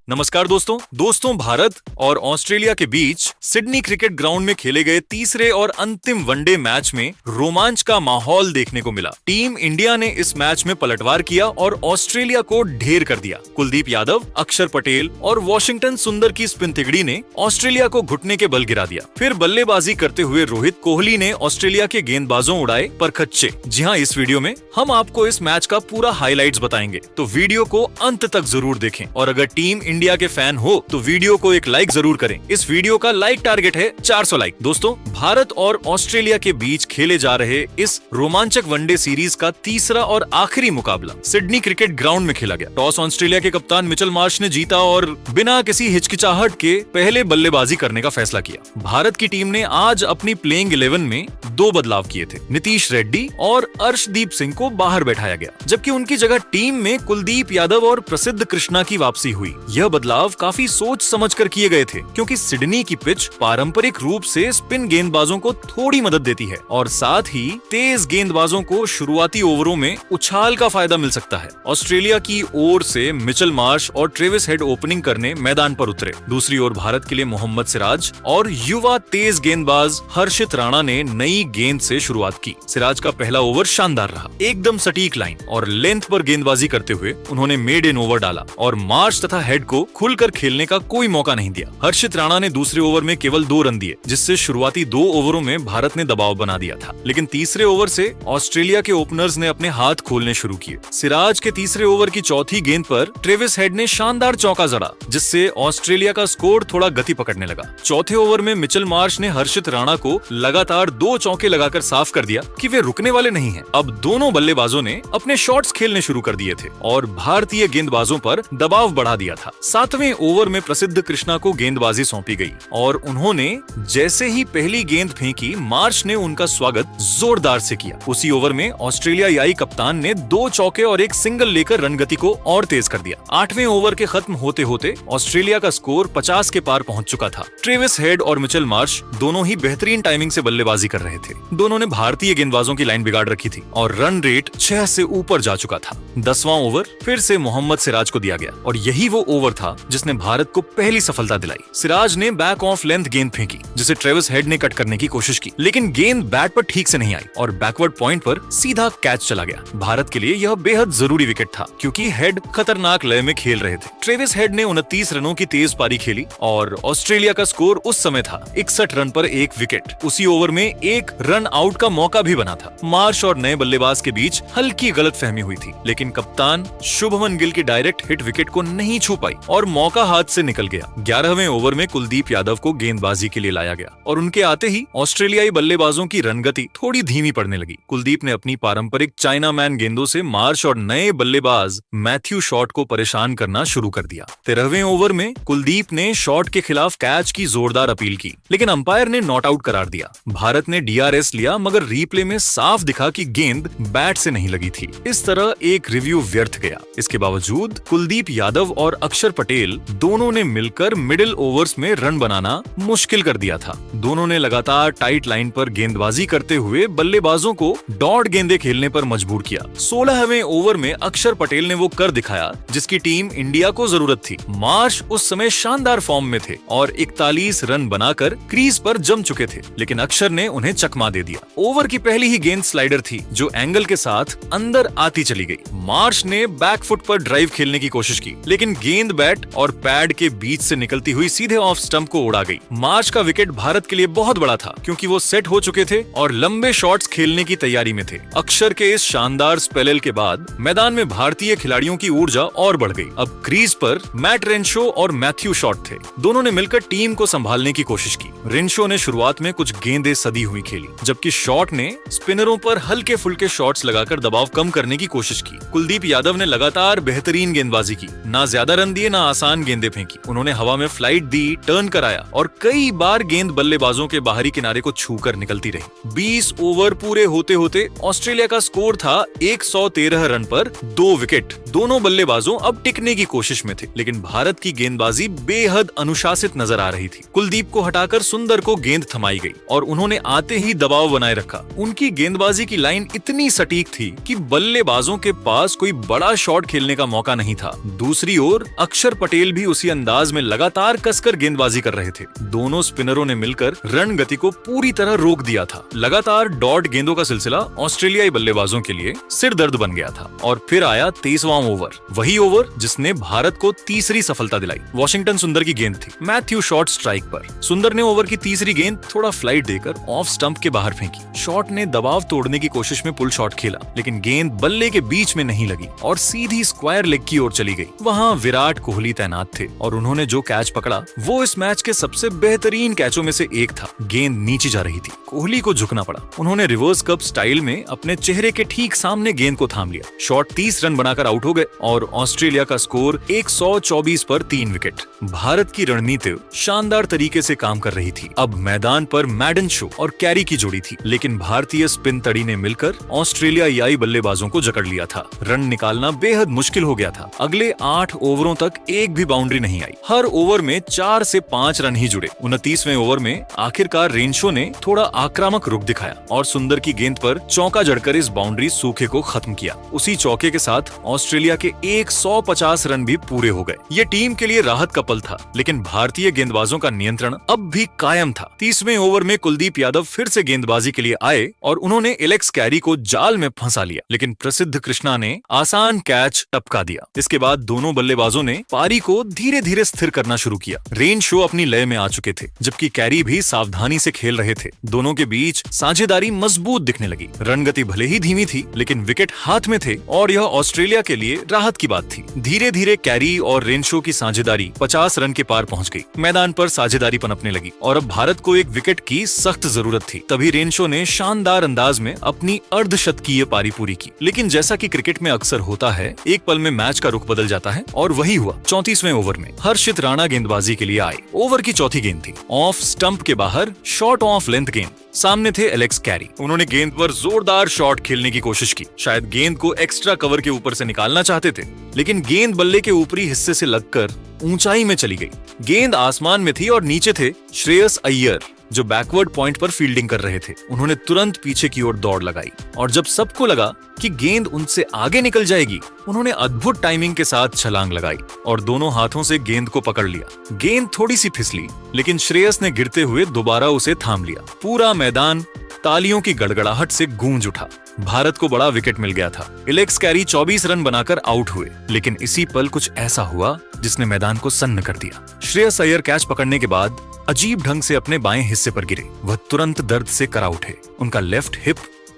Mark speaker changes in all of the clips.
Speaker 1: नमस्कार दोस्तों भारत और ऑस्ट्रेलिया के बीच सिडनी क्रिकेट ग्राउंड में खेले गए तीसरे और अंतिम वनडे मैच में रोमांच का माहौल देखने को मिला। टीम इंडिया ने इस मैच में पलटवार किया और ऑस्ट्रेलिया को ढेर कर दिया। कुलदीप यादव, अक्षर पटेल और वॉशिंगटन सुंदर की स्पिन तिगड़ी ने ऑस्ट्रेलिया को घुटने के बल गिरा दिया। फिर बल्लेबाजी करते हुए रोहित कोहली ने ऑस्ट्रेलिया के गेंदबाजों उड़ाए परखच्चे। जी हाँ, इस वीडियो में हम आपको इस मैच का पूरा हाइलाइट्स बताएंगे, तो वीडियो को अंत तक जरूर देखें। और अगर टीम इंडिया के फैन हो तो वीडियो को एक लाइक जरूर करें। इस वीडियो का लाइक टारगेट है 400 लाइक। दोस्तों, भारत और ऑस्ट्रेलिया के बीच खेले जा रहे इस रोमांचक वनडे सीरीज का तीसरा और आखिरी मुकाबला सिडनी क्रिकेट ग्राउंड में खेला गया। टॉस ऑस्ट्रेलिया के कप्तान मिचेल मार्श ने जीता और बिना किसी हिचकिचाहट के पहले बल्लेबाजी करने का फैसला किया। भारत की टीम ने आज अपनी प्लेइंग 11 में 2 बदलाव किए थे। नीतीश रेड्डी और अर्शदीप सिंह को बाहर बैठाया गया, जबकि उनकी जगह टीम में कुलदीप यादव और प्रसिद्ध कृष्णा की वापसी हुई। यह बदलाव काफी सोच समझकर किए गए थे, क्योंकि सिडनी की पिच पारंपरिक रूप से स्पिन गेंदबाजों को थोड़ी मदद देती है और साथ ही तेज गेंदबाजों को शुरुआती ओवरों में उछाल का फायदा मिल सकता है। ऑस्ट्रेलिया की ओर से मिचेल मार्श और ट्रेविस हेड ओपनिंग करने मैदान पर उतरे। दूसरी ओर भारत के लिए मोहम्मद सिराज और युवा तेज गेंदबाज हर्षित राणा ने नई गेंद से शुरुआत की। सिराज का पहला ओवर शानदार रहा, एकदम सटीक लाइन और लेंथ पर गेंदबाजी करते हुए उन्होंने मेड इन ओवर डाला और मार्श तथा हेड को खुलकर खेलने का कोई मौका नहीं दिया। हर्षित राणा ने दूसरे ओवर में केवल 2 रन दिए, जिससे शुरुआती 2 ओवरों में भारत ने दबाव बना दिया था। लेकिन तीसरे ओवर से ऑस्ट्रेलिया के ओपनर्स ने अपने हाथ खोलने शुरू किए। सिराज के तीसरे ओवर की चौथी गेंद पर ट्रेविस हेड ने शानदार चौका जड़ा, जिससे ऑस्ट्रेलिया का स्कोर थोड़ा गति पकड़ने लगा। चौथे ओवर में मिचेल मार्श ने हर्षित राणा को लगातार 2 चौके लगाकर साफ कर दिया कि वे रुकने वाले नहीं हैं। अब दोनों बल्लेबाजों ने अपने शॉट्स खेलने शुरू कर दिए थे और भारतीय गेंदबाजों पर दबाव बढ़ा दिया था। 7वें ओवर में प्रसिद्ध कृष्णा को गेंदबाजी सौंपी गई और उन्होंने जैसे ही पहली गेंद फेंकी, मार्श ने उनका स्वागत जोरदार से किया। उसी ओवर में ऑस्ट्रेलियाई कप्तान ने 2 चौके और एक सिंगल लेकर रनगति को और तेज कर दिया। 8वें ओवर के खत्म होते होते ऑस्ट्रेलिया का स्कोर 50 के पार पहुंच चुका था। ट्रेविस हेड और मिचेल मार्श दोनों ही बेहतरीन टाइमिंग से बल्लेबाजी कर रहे थे। दोनों ने भारतीय गेंदबाजों की लाइन बिगाड़ रखी थी और रन रेट 6 से ऊपर जा चुका था। 10वां ओवर फिर से मोहम्मद सिराज को दिया गया और यही वो ओवर था जिसने भारत को पहली सफलता दिलाई। सिराज ने बैक ऑफ लेंथ गेंद फेंकी, जिसे ट्रेविस हेड ने कट करने की कोशिश की, लेकिन गेंद बैट पर ठीक से नहीं आई और बैकवर्ड पॉइंट पर सीधा कैच चला गया। भारत के लिए यह बेहद जरूरी विकेट था, क्योंकि हेड खतरनाक लय में खेल रहे थे। ट्रेविस हेड ने 29 रनों की तेज पारी खेली और ऑस्ट्रेलिया का स्कोर उस समय था 61 रन पर 1 विकेट। उसी ओवर में 1 रन आउट का मौका भी बना था। मार्श और नए बल्लेबाज के बीच हल्की गलतफहमी हुई थी, लेकिन कप्तान शुभमन गिल की डायरेक्ट हिट विकेट को नहीं छू पाई और मौका हाथ से निकल गया। 11वें ओवर में कुलदीप यादव को गेंदबाजी के लिए लाया गया और उनके आते ही ऑस्ट्रेलियाई बल्लेबाजों की रनगति थोड़ी धीमी पड़ने लगी। कुलदीप ने अपनी पारंपरिक चाइना मैन गेंदों से मार्श और नए बल्लेबाज मैथ्यू शॉट को परेशान करना शुरू कर दिया। 13वें ओवर में कुलदीप ने शॉट के खिलाफ कैच की जोरदार अपील की, लेकिन अंपायर ने नॉट आउट करार दिया। भारत ने DRS लिया, मगर रीप्ले में साफ दिखा कि गेंद बैट से नहीं लगी थी। इस तरह एक रिव्यू व्यर्थ गया। इसके बावजूद कुलदीप यादव और अक्षर पटेल दोनों ने मिलकर मिडिल ओवर्स में रन बनाना मुश्किल कर दिया था। दोनों ने लगातार टाइट लाइन पर गेंदबाजी करते हुए बल्लेबाजों को डॉट गेंदें खेलने पर मजबूर किया। 16वें ओवर में अक्षर पटेल ने वो कर दिखाया जिसकी टीम इंडिया को जरूरत थी। मार्श उस समय शानदार फॉर्म में थे और 41 रन बनाकर क्रीज पर जम चुके थे, लेकिन अक्षर ने उन्हें चकमा दे दिया। ओवर की पहली ही गेंद स्लाइडर थी, जो एंगल के साथ अंदर आती चली गई। मार्श ने बैकफुट पर ड्राइव खेलने की कोशिश की, लेकिन गेंद बैट और पैड के बीच से निकलती हुई सीधे ऑफ स्टंप को उड़ा गई। मार्च का विकेट भारत के लिए बहुत बड़ा था, क्योंकि वो सेट हो चुके थे और लंबे शॉट्स खेलने की तैयारी में थे। अक्षर के इस शानदार स्पेल के बाद मैदान में भारतीय खिलाड़ियों की ऊर्जा और बढ़ गई। अब क्रीज पर मैट रेंशो और मैथ्यू शॉट थे। दोनों ने मिलकर टीम को संभालने की कोशिश की। रेंशो ने शुरुआत में कुछ गेंदें सदी हुई खेली, जबकि शॉट ने स्पिनरों पर हल्के फुल्के शॉट्स लगाकर दबाव कम करने की कोशिश की। कुलदीप यादव ने लगातार बेहतरीन गेंदबाजी की, ना ज्यादा रन दिए ना आसान गेंदें फेंकी। उन्होंने हवा में फ्लाइट दी, टर्न कराया और कई बार गेंद बल्लेबाजों के बाहरी किनारे को छूकर निकलती रही। 20 ओवर पूरे होते होते ऑस्ट्रेलिया का स्कोर था 113 रन पर 2 विकेट। दोनों बल्लेबाजों अब टिकने की कोशिश में थे, लेकिन भारत की गेंदबाजी बेहद अनुशासित नजर आ रही थी। कुलदीप को हटाकर सुंदर को गेंद थमाई गई और उन्होंने आते ही दबाव बनाए रखा। उनकी गेंदबाजी की लाइन इतनी सटीक थी कि बल्लेबाजों के पास कोई बड़ा शॉट खेलने का मौका नहीं था। दूसरी ओर अक्षर पटेल भी उसी अंदाज में लगातार कसकर गेंदबाजी कर रहे थे। दोनों स्पिनरों ने मिलकर रन गति को पूरी तरह रोक दिया था। लगातार डॉट गेंदों का सिलसिला ऑस्ट्रेलियाई बल्लेबाजों के लिए सिर दर्द बन गया था और फिर आया 23वां ओवर, वही ओवर जिसने भारत को तीसरी सफलता दिलाई। वॉशिंगटन सुंदर की गेंद थी, मैथ्यू शॉट स्ट्राइक पर। सुंदर ने ओवर की तीसरी गेंद थोड़ा फ्लाइट देकर ऑफ स्टंप के बाहर फेंकी। शॉट ने दबाव तोड़ने की कोशिश में पुल शॉट खेला, लेकिन गेंद बल्ले के बीच में नहीं लगी और सीधी स्क्वायर लेग की ओर चली गई। वहां विराट कोहली तैनात थे और उन्होंने जो कैच पकड़ा वो इस मैच के सबसे बेहतरीन कैचों में से एक था। गेंद नीचे जा रही थी, कोहली को झुकना पड़ा। उन्होंने रिवर्स कप स्टाइल में अपने चेहरे के ठीक सामने गेंद को थाम लिया। शॉट 30 रन बनाकर आउट हो गए और ऑस्ट्रेलिया का स्कोर 124 पर 3 विकेट। भारत की रणनीति शानदार तरीके से काम कर रही थी। अब मैदान पर मैडन शो और कैरी की जोड़ी थी, लेकिन भारतीय स्पिन तड़ी ने मिलकर ऑस्ट्रेलियाई बल्लेबाजों को जकड़ लिया था। रन निकालना बेहद मुश्किल हो गया था। अगले 8 ओवरों तक एक भी बाउंड्री नहीं आई। हर ओवर में 4 से 5 रन ही जुड़े। 29वें ओवर में आखिरकार रेनशो ने थोड़ा आक्रामक रुख दिखाया और सुंदर की गेंद पर चौका जड़कर इस बाउंड्री सूखे को खत्म किया। उसी चौके के साथ ऑस्ट्रेलिया के 150 रन भी पूरे हो गए। ये टीम के लिए राहत का पल था, लेकिन भारतीय गेंदबाजों का नियंत्रण अब भी कायम था। 30वें ओवर में कुलदीप यादव फिर से गेंदबाजी के लिए आए और उन्होंने एलेक्स कैरी को जाल में फंसा लिया, लेकिन प्रसिद्ध कृष्णा ने आसान कैच टपका दिया। इसके बाद दोनों बल्लेबाजों ने पारी को धीरे धीरे स्थिर करना शुरू किया। रेन शो अपनी लय में आ चुके थे, जबकि कैरी भी सावधानी से खेल रहे थे। दोनों के बीच साझेदारी मजबूत दिखने लगी। रन गति भले ही धीमी थी, लेकिन विकेट हाथ में थे और यह ऑस्ट्रेलिया के लिए राहत की बात थी। धीरे धीरे कैरी और रेनशो की साझेदारी 50 रन के पार पहुंच गई। मैदान पर साझेदारी पनपने लगी और अब भारत को एक विकेट की सख्त जरूरत थी। तभी रेनशो ने शानदार अंदाज में अपनी अर्धशतकीय पारी पूरी की। लेकिन जैसा कि क्रिकेट में अक्सर होता है, एक पल में मैच का रुख बदल जाता है और वही हुआ। 34वें ओवर में हर्षित राणा गेंदबाजी के लिए आए। ओवर की चौथी गेंद थी, ऑफ स्टंप के बाहर शॉर्ट ऑफ लेंथ गेंद। सामने थे एलेक्स कैरी। उन्होंने गेंद पर जोरदार शॉट खेलने की कोशिश की। शायद गेंद को एक्स्ट्रा कवर के ऊपर से निकालना चाहते थे, लेकिन गेंद बल्ले के ऊपरी हिस्से से लगकर ऊंचाई में चली गई। गेंद आसमान में थी और नीचे थे श्रेयस अय्यर, जो बैकवर्ड पॉइंट पर फील्डिंग कर रहे थे। उन्होंने तुरंत पीछे की ओर दौड़ लगाई और जब सबको लगा कि गेंद उनसे आगे निकल जाएगी, उन्होंने अद्भुत टाइमिंग के साथ छलांग लगाई और दोनों हाथों से गेंद को पकड़ लिया। गेंद थोड़ी सी फिसली, लेकिन श्रेयस ने गिरते हुए दोबारा उसे थाम लिया। पूरा मैदान तालियों की गड़गड़ाहट से गूंज उठा। भारत को बड़ा विकेट मिल गया था। एलेक्स कैरी 24 रन बनाकर आउट हुए, लेकिन इसी पल कुछ ऐसा हुआ जिसने मैदान को सन्न कर दिया। श्रेयस अय्यर कैच पकड़ने के बाद अजीब ढंग से अपने बाएं हिस्से पर गिरे। वह तुरंत दर्द से करा उठे। उनका लेफ्ट हिप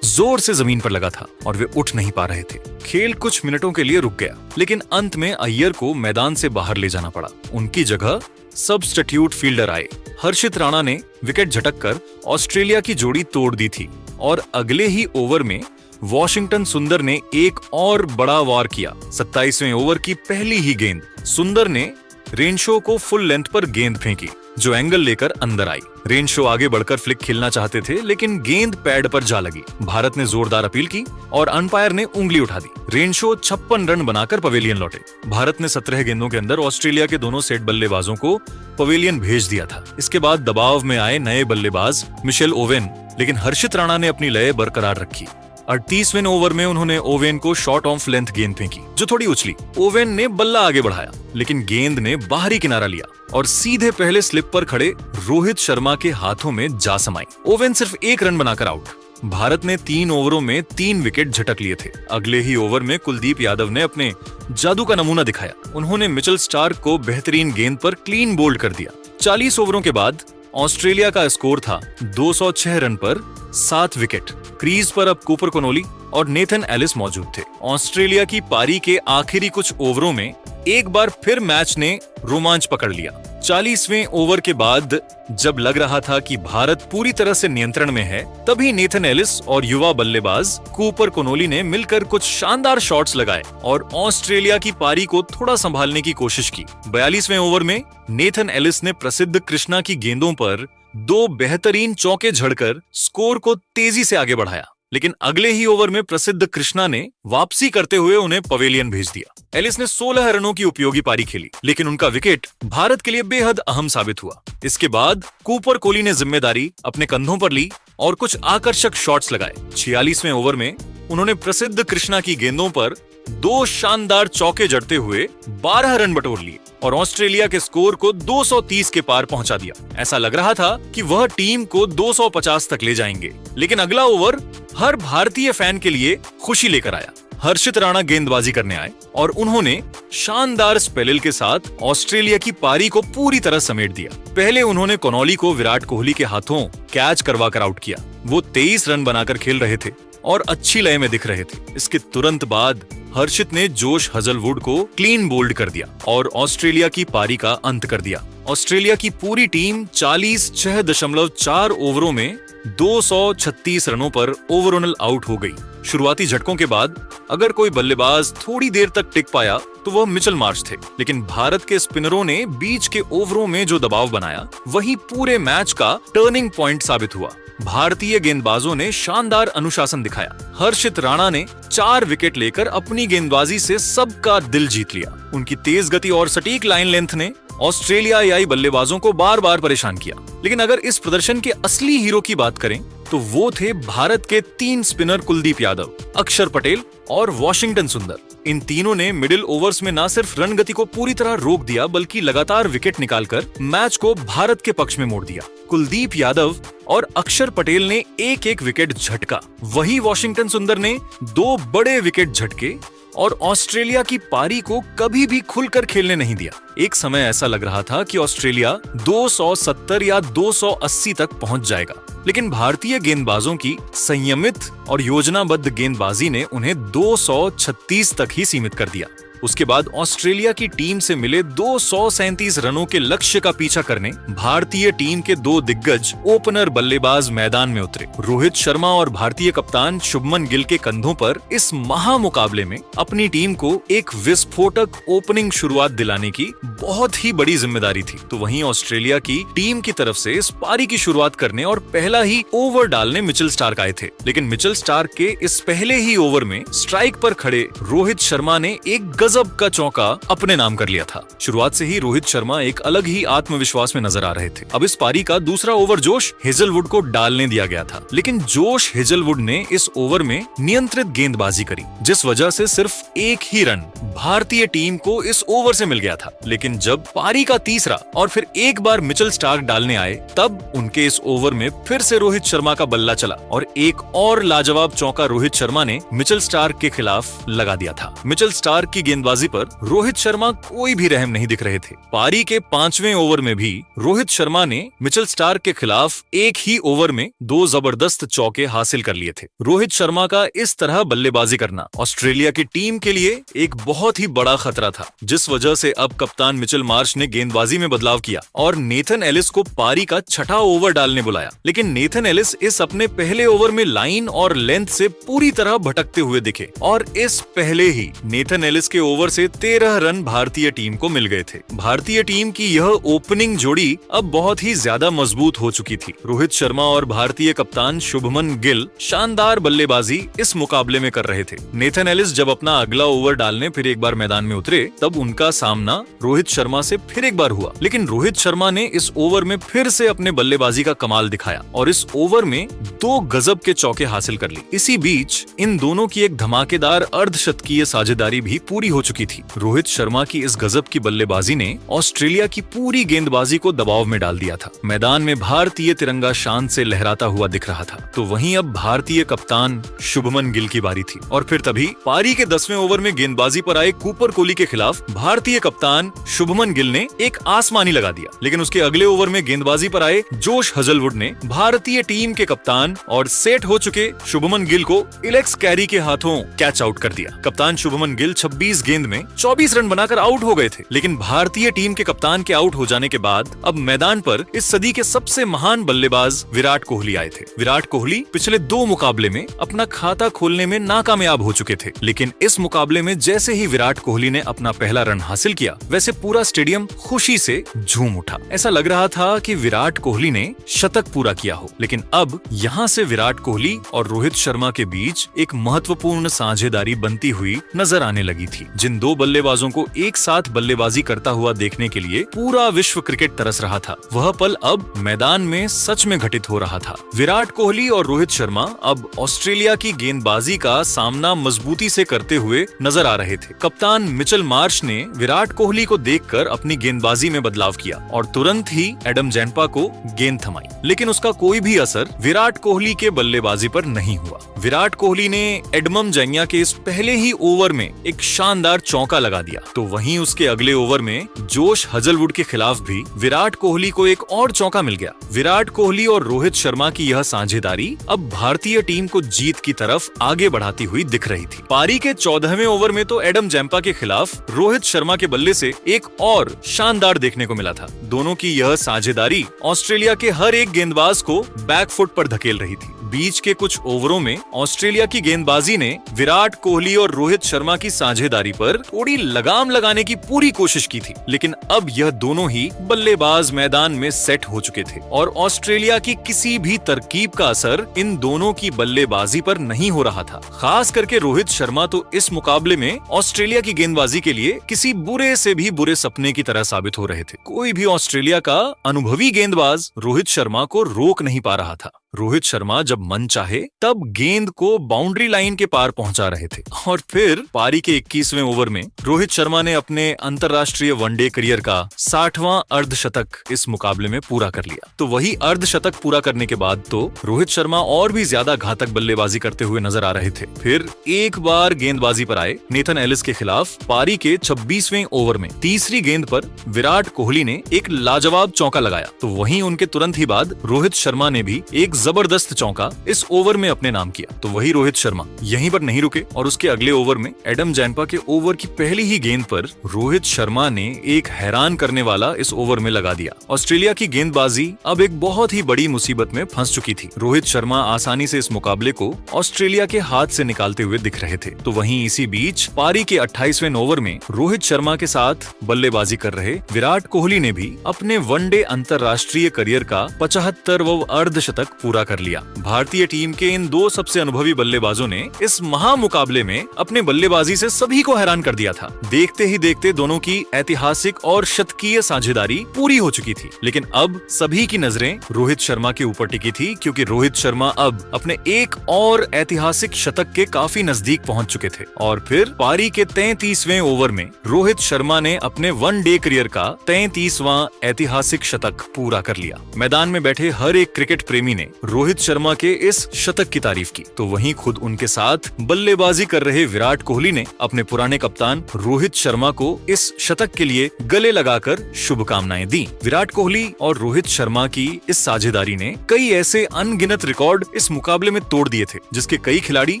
Speaker 1: जोर से जमीन पर लगा था और वे उठ नहीं पा रहे थे। खेल कुछ मिनटों के लिए रुक गया, लेकिन अंत में अय्यर को मैदान से बाहर ले जाना पड़ा। उनकी जगह सब्स्टिट्यूट फील्डर आए। हर्षित राणा ने विकेट झटककर ऑस्ट्रेलिया की जोड़ी तोड़ दी थी और अगले ही ओवर में वॉशिंगटन सुंदर ने एक और बड़ा वार किया। 27वें ओवर की पहली ही गेंद सुंदर ने रेनशो को फुल लेंथ पर गेंद फेंकी, जो एंगल लेकर अंदर आई। रेनशो आगे बढ़कर फ्लिक खेलना चाहते थे, लेकिन गेंद पैड पर जा लगी। भारत ने जोरदार अपील की और अंपायर ने उंगली उठा दी। रेनशो 56 रन बनाकर पवेलियन लौटे। भारत ने 17 गेंदों के अंदर ऑस्ट्रेलिया के दोनों सेट बल्लेबाजों को पवेलियन भेज दिया था। इसके बाद दबाव में आए नए बल्लेबाज मिशेल ओवेन, लेकिन हर्षित राणा ने अपनी लय बरकरार रखी। 38वें ओवर में उन्होंने ओवेन को शॉर्ट ऑफ लेंथ गेंद फेंकी, जो थोड़ी उछली। ओवेन ने बल्ला आगे बढ़ाया, लेकिन गेंद ने बाहरी किनारा लिया और सीधे पहले स्लिप पर खड़े रोहित शर्मा के हाथों में जा समाई। ओवेन सिर्फ 1 रन बनाकर आउट। भारत ने 3 ओवरों में 3 विकेट झटक लिए थे। अगले ही ओवर में कुलदीप यादव ने अपने जादू का नमूना दिखाया। उन्होंने मिचेल स्टार्क को बेहतरीन गेंद पर क्लीन बोल्ड कर दिया। 40 ओवरों के बाद ऑस्ट्रेलिया का स्कोर था 206 रन पर 7 विकेट। क्रीज पर अब कूपर कोनोली और नेथन एलिस मौजूद थे। ऑस्ट्रेलिया की पारी के आखिरी कुछ ओवरों में एक बार फिर मैच ने रोमांच पकड़ लिया। 40वें ओवर के बाद जब लग रहा था कि भारत पूरी तरह से नियंत्रण में है, तभी नेथन एलिस और युवा बल्लेबाज कूपर कोनोली ने मिलकर कुछ शानदार शॉट्स लगाए और ऑस्ट्रेलिया की पारी को थोड़ा संभालने की कोशिश की। 42वें ओवर में नेथन एलिस ने प्रसिद्ध कृष्णा की गेंदों पर 2 बेहतरीन चौके झड़कर स्कोर को तेजी से आगे बढ़ाया, लेकिन अगले ही ओवर में प्रसिद्ध कृष्णा ने वापसी करते हुए उन्हें पवेलियन भेज दिया। एलिस ने 16 रनों की उपयोगी पारी खेली, लेकिन उनका विकेट भारत के लिए बेहद अहम साबित हुआ। इसके बाद कूपर कोहली ने जिम्मेदारी अपने कंधों पर ली और कुछ आकर्षक शॉट्स लगाए। 46वें ओवर में उन्होंने प्रसिद्ध कृष्णा की गेंदों पर 2 शानदार चौके जड़ते हुए 12 रन बटोर लिए। और ऑस्ट्रेलिया के स्कोर को 230 के पार पहुंचा दिया। ऐसा लग रहा था कि वह टीम को 250 तक ले जाएंगे, लेकिन अगला ओवर हर भारतीय फैन के लिए खुशी लेकर आया। हर्षित राणा गेंदबाजी करने आए और उन्होंने शानदार स्पेल के साथ ऑस्ट्रेलिया की पारी को पूरी तरह समेट दिया। पहले उन्होंने कनौली को विराट कोहली के हाथों कैच करवाकर आउट किया। वो 23 रन बनाकर खेल रहे थे और अच्छी लय में दिख रहे थे। इसके तुरंत बाद हर्षित ने जोश हेजलवुड को क्लीन बोल्ड कर दिया और ऑस्ट्रेलिया की पारी का अंत कर दिया। ऑस्ट्रेलिया की पूरी टीम 46.4 ओवरों में 236 रनों पर ओवरऑल आउट हो गई। शुरुआती झटकों के बाद अगर कोई बल्लेबाज थोड़ी देर तक टिक पाया तो वह मिचेल मार्श थे, लेकिन भारत के स्पिनरों ने बीच के ओवरों में जो दबाव बनाया वही पूरे मैच का टर्निंग पॉइंट साबित हुआ। भारतीय गेंदबाजों ने शानदार अनुशासन दिखाया। हर्षित राणा ने 4 विकेट लेकर अपनी गेंदबाजी से सबका दिल जीत लिया। उनकी तेज गति और सटीक लाइन लेंथ ने ऑस्ट्रेलियाई बल्लेबाजों को बार बार परेशान किया। लेकिन अगर इस प्रदर्शन के असली हीरो की बात करें तो वो थे भारत के 3 स्पिनर कुलदीप यादव, अक्षर पटेल और वॉशिंगटन सुंदर। इन तीनों ने मिडिल ओवर्स में न सिर्फ रन गति को पूरी तरह रोक दिया बल्कि लगातार विकेट निकालकर मैच को भारत के पक्ष में मोड़ दिया। कुलदीप यादव और अक्षर पटेल ने एक विकेट झटका, वही वॉशिंगटन सुंदर ने 2 बड़े विकेट झटके और ऑस्ट्रेलिया की पारी को कभी भी खुलकर खेलने नहीं दिया। एक समय ऐसा लग रहा था कि ऑस्ट्रेलिया 270 या 280 तक पहुंच जाएगा, लेकिन भारतीय गेंदबाजों की संयमित और योजनाबद्ध गेंदबाजी ने उन्हें 236 तक ही सीमित कर दिया। उसके बाद ऑस्ट्रेलिया की टीम से मिले 237 रनों के लक्ष्य का पीछा करने भारतीय टीम के 2 दिग्गज ओपनर बल्लेबाज मैदान में उतरे। रोहित शर्मा और भारतीय कप्तान शुभमन गिल के कंधों पर इस महामुकाबले में अपनी टीम को एक विस्फोटक ओपनिंग शुरुआत दिलाने की बहुत ही बड़ी जिम्मेदारी थी। तो वहीं ऑस्ट्रेलिया की टीम की तरफ से इस पारी की शुरुआत करने और पहला ही ओवर डालने मिचेल स्टार्क आए थे, लेकिन मिचेल स्टार्क के इस पहले ही ओवर में स्ट्राइक पर खड़े रोहित शर्मा ने एक गजब का चौका अपने नाम कर लिया था। शुरुआत से ही रोहित शर्मा एक अलग ही आत्मविश्वास में नजर आ रहे थे। अब इस पारी का दूसरा ओवर जोश हेजलवुड को डालने दिया गया था, लेकिन जोश हेजलवुड ने इस ओवर में नियंत्रित गेंदबाजी करी, जिस वजह से सिर्फ एक ही रन भारतीय टीम को इस ओवर से मिल गया था। लेकिन जब पारी का तीसरा और फिर एक बार मिचेल स्टार्क डालने आए, तब उनके इस ओवर में फिर से रोहित शर्मा का बल्ला चला और एक और लाजवाब चौका रोहित शर्मा ने मिचेल स्टार्क के खिलाफ लगा दिया था। मिचेल स्टार्क की गेंदबाजी पर रोहित शर्मा कोई भी रहम नहीं दिख रहे थे। पारी के 5वें ओवर में भी रोहित शर्मा ने मिचेल स्टार्क के खिलाफ एक ही ओवर में 2 जबरदस्त चौके हासिल कर लिए थे। रोहित शर्मा का इस तरह बल्लेबाजी करना ऑस्ट्रेलिया की टीम के लिए एक बहुत ही बड़ा खतरा था, जिस वजह से अब कप्तान मिचेल मार्श ने गेंदबाजी में बदलाव किया और नेथन एलिस को पारी का 6ठा ओवर डालने बुलाया। लेकिन नेथन एलिस इस अपने पहले ओवर में लाइन और लेंथ से पूरी तरह भटकते हुए दिखे और इस पहले ही नेथन एलिस के ओवर से 13 रन भारतीय टीम को मिल गए थे। भारतीय टीम की यह ओपनिंग जोड़ी अब बहुत ही ज्यादा मजबूत हो चुकी थी। रोहित शर्मा और भारतीय कप्तान शुभमन गिल शानदार बल्लेबाजी इस मुकाबले में कर रहे थे। नेथन एलिस जब अपना अगला ओवर डालने फिर एक बार मैदान में उतरे, तब उनका सामना रोहित शर्मा से फिर एक बार हुआ, लेकिन रोहित शर्मा ने इस ओवर में फिर से अपने बल्लेबाजी का कमाल दिखाया और इस ओवर में 2 गजब के चौके हासिल कर ली। इसी बीच इन दोनों की एक धमाकेदार अर्धशतकीय साझेदारी भी पूरी हो चुकी थी। रोहित शर्मा की इस गजब की बल्लेबाजी ने ऑस्ट्रेलिया की पूरी गेंदबाजी को दबाव में डाल दिया था। मैदान में भारतीय तिरंगा शान से लहराता हुआ दिख रहा था। तो वहीं अब भारतीय कप्तान शुभमन गिल की बारी थी और फिर तभी पारी के 10वें ओवर में गेंदबाजी पर आए कूपर कोहली के खिलाफ भारतीय कप्तान शुभमन गिल ने एक आसमानी लगा दिया। लेकिन उसके अगले ओवर में गेंदबाजी पर आए जोश हेजलवुड ने भारतीय टीम के कप्तान और सेट हो चुके शुभमन गिल को इलेक्स कैरी के हाथों कैच आउट कर दिया। कप्तान शुभमन गिल 26 गेंद में 24 रन बनाकर आउट हो गए थे। लेकिन भारतीय टीम के कप्तान के आउट हो जाने के बाद अब मैदान पर इस सदी के सबसे महान बल्लेबाज विराट कोहली आए थे। विराट कोहली पिछले 2 मुकाबले में अपना खाता खोलने में नाकामयाब हो चुके थे, लेकिन इस मुकाबले में जैसे ही विराट कोहली ने अपना पहला रन हासिल किया, वैसे पूरा स्टेडियम खुशी से झूम उठा। ऐसा लग रहा था कि विराट कोहली ने शतक पूरा किया हो। लेकिन अब यहाँ से विराट कोहली और रोहित शर्मा के बीच एक महत्वपूर्ण साझेदारी बनती हुई नजर आने लगी थी। जिन दो बल्लेबाजों को एक साथ बल्लेबाजी करता हुआ देखने के लिए पूरा विश्व क्रिकेट तरस रहा था, वह पल अब मैदान में सच में घटित हो रहा था। विराट कोहली और रोहित शर्मा अब ऑस्ट्रेलिया की गेंदबाजी का सामना मजबूती से करते हुए नजर आ रहे थे। कप्तान मिचेल मार्श ने विराट कोहली को देखकर अपनी गेंदबाजी में बदलाव किया और तुरंत ही एडम जैम्पा को गेंद थमाई, लेकिन उसका कोई भी असर विराट कोहली के बल्लेबाजी पर नहीं हुआ। विराट कोहली ने एडमम जैन्या के इस पहले ही ओवर में एक शानदार चौका लगा दिया, तो वहीं उसके अगले ओवर में जोश हजलवुड के खिलाफ भी विराट कोहली को एक और चौका मिल गया। विराट कोहली और रोहित शर्मा की यह साझेदारी अब भारतीय टीम को जीत की तरफ आगे बढ़ाती हुई दिख रही थी। पारी के 14वें ओवर में तो एडम जैम्पा के खिलाफ रोहित शर्मा के बल्ले से एक और शानदार देखने को मिला था। दोनों की यह साझेदारी ऑस्ट्रेलिया के हर एक गेंदबाज को बैकफुट पर धकेल रही थी। बीच के कुछ ओवरों में ऑस्ट्रेलिया की गेंदबाजी ने विराट कोहली और रोहित शर्मा की साझेदारी पर थोड़ी लगाम लगाने की पूरी कोशिश की थी, लेकिन अब यह दोनों ही बल्लेबाज मैदान में सेट हो चुके थे और ऑस्ट्रेलिया की किसी भी तरकीब का असर इन दोनों की बल्लेबाजी पर नहीं हो रहा था। खास करके रोहित शर्मा तो इस मुकाबले में ऑस्ट्रेलिया की गेंदबाजी के लिए किसी बुरे से भी बुरे सपने की तरह साबित हो रहे थे। कोई भी ऑस्ट्रेलिया का अनुभवी गेंदबाज रोहित शर्मा को रोक नहीं पा रहा था। रोहित शर्मा जब मन चाहे तब गेंद को बाउंड्री लाइन के पार पहुंचा रहे थे। और फिर पारी के 21वें ओवर में रोहित शर्मा ने अपने अंतरराष्ट्रीय वनडे करियर का 60वां अर्धशतक इस मुकाबले में पूरा कर लिया। तो वही अर्धशतक पूरा करने के बाद तो रोहित शर्मा और भी ज्यादा घातक बल्लेबाजी करते हुए नजर आ रहे थे। फिर एक बार गेंदबाजी पर आए नेथन एलिस के खिलाफ पारी के 26वें ओवर में तीसरी गेंद पर विराट कोहली ने एक लाजवाब चौका लगाया, तो वहीं उनके तुरंत ही बाद रोहित शर्मा ने भी एक जबरदस्त चौका इस ओवर में अपने नाम किया। तो वही रोहित शर्मा यहीं पर नहीं रुके और उसके अगले ओवर में एडम जैम्पा के ओवर की पहली ही गेंद पर रोहित शर्मा ने एक हैरान करने वाला इस ओवर में लगा दिया। ऑस्ट्रेलिया की गेंदबाजी अब एक बहुत ही बड़ी मुसीबत में फंस चुकी थी। रोहित शर्मा आसानी से इस मुकाबले को ऑस्ट्रेलिया के हाथ से निकालते हुए दिख रहे थे। तो वहीं इसी बीच पारी के 28वें ओवर में रोहित शर्मा के साथ बल्लेबाजी कर रहे विराट कोहली ने भी अपने वनडे अंतरराष्ट्रीय करियर का 75वां अर्धशतक पूरा कर लिया। भारतीय टीम के इन दो सबसे अनुभवी बल्लेबाजों ने इस महामुकाबले में अपने बल्लेबाजी से सभी को हैरान कर दिया था। देखते ही देखते दोनों की ऐतिहासिक और शतकीय साझेदारी पूरी हो चुकी थी, लेकिन अब सभी की नजरें रोहित शर्मा के ऊपर टिकी थी, क्योंकि रोहित शर्मा अब अपने एक और ऐतिहासिक शतक के काफी नजदीक पहुंच चुके थे। और फिर पारी के 33वें ओवर में रोहित शर्मा ने अपने वनडे करियर का 33वां ऐतिहासिक शतक पूरा कर लिया। मैदान में बैठे हर एक क्रिकेट प्रेमी ने रोहित शर्मा के इस शतक की तारीफ की, तो वहीं खुद उनके साथ बल्लेबाजी कर रहे विराट कोहली ने अपने पुराने कप्तान रोहित शर्मा को इस शतक के लिए गले लगाकर शुभकामनाएं दी। विराट कोहली और रोहित शर्मा की इस साझेदारी ने कई ऐसे अनगिनत रिकॉर्ड इस मुकाबले में तोड़ दिए थे, जिसके कई खिलाड़ी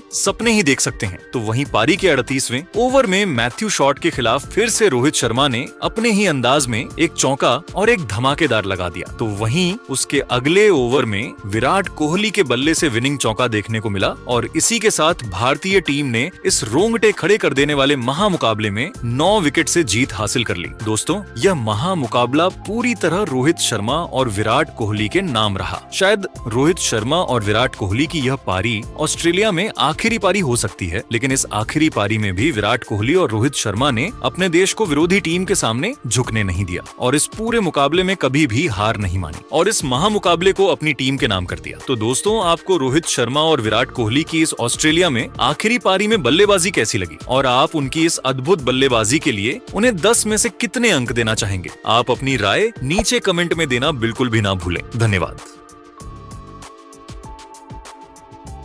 Speaker 1: सपने ही देख सकते हैं। तो वहीं पारी के 38वें ओवर में मैथ्यू शॉट के खिलाफ फिर से रोहित शर्मा ने अपने ही अंदाज में एक चौका और एक धमाकेदार लगा दिया। तो वहीं उसके अगले ओवर में विराट कोहली के बल्ले से विनिंग चौका देखने को मिला और इसी के साथ भारतीय टीम ने इस रोंगटे खड़े कर देने वाले महामुकाबले में 9 विकेट से जीत हासिल कर ली। दोस्तों, यह महामुकाबला पूरी तरह रोहित शर्मा और विराट कोहली के नाम रहा। शायद रोहित शर्मा और विराट कोहली की यह पारी ऑस्ट्रेलिया में आखिरी पारी हो सकती है, लेकिन इस आखिरी पारी में भी विराट कोहली और रोहित शर्मा ने अपने देश को विरोधी टीम के सामने झुकने नहीं दिया और इस पूरे मुकाबले में कभी भी हार नहीं मानी और इस महामुकाबले को अपनी टीम के नाम कर दिया। तो दोस्तों, आपको रोहित शर्मा और विराट कोहली की इस ऑस्ट्रेलिया में आखिरी पारी में बल्लेबाजी कैसी लगी और आप उनकी इस अद्भुत बल्लेबाजी के लिए उन्हें 10 में से कितने अंक देना चाहेंगे? आप अपनी राय नीचे कमेंट में देना बिल्कुल भी ना भूलें। धन्यवाद।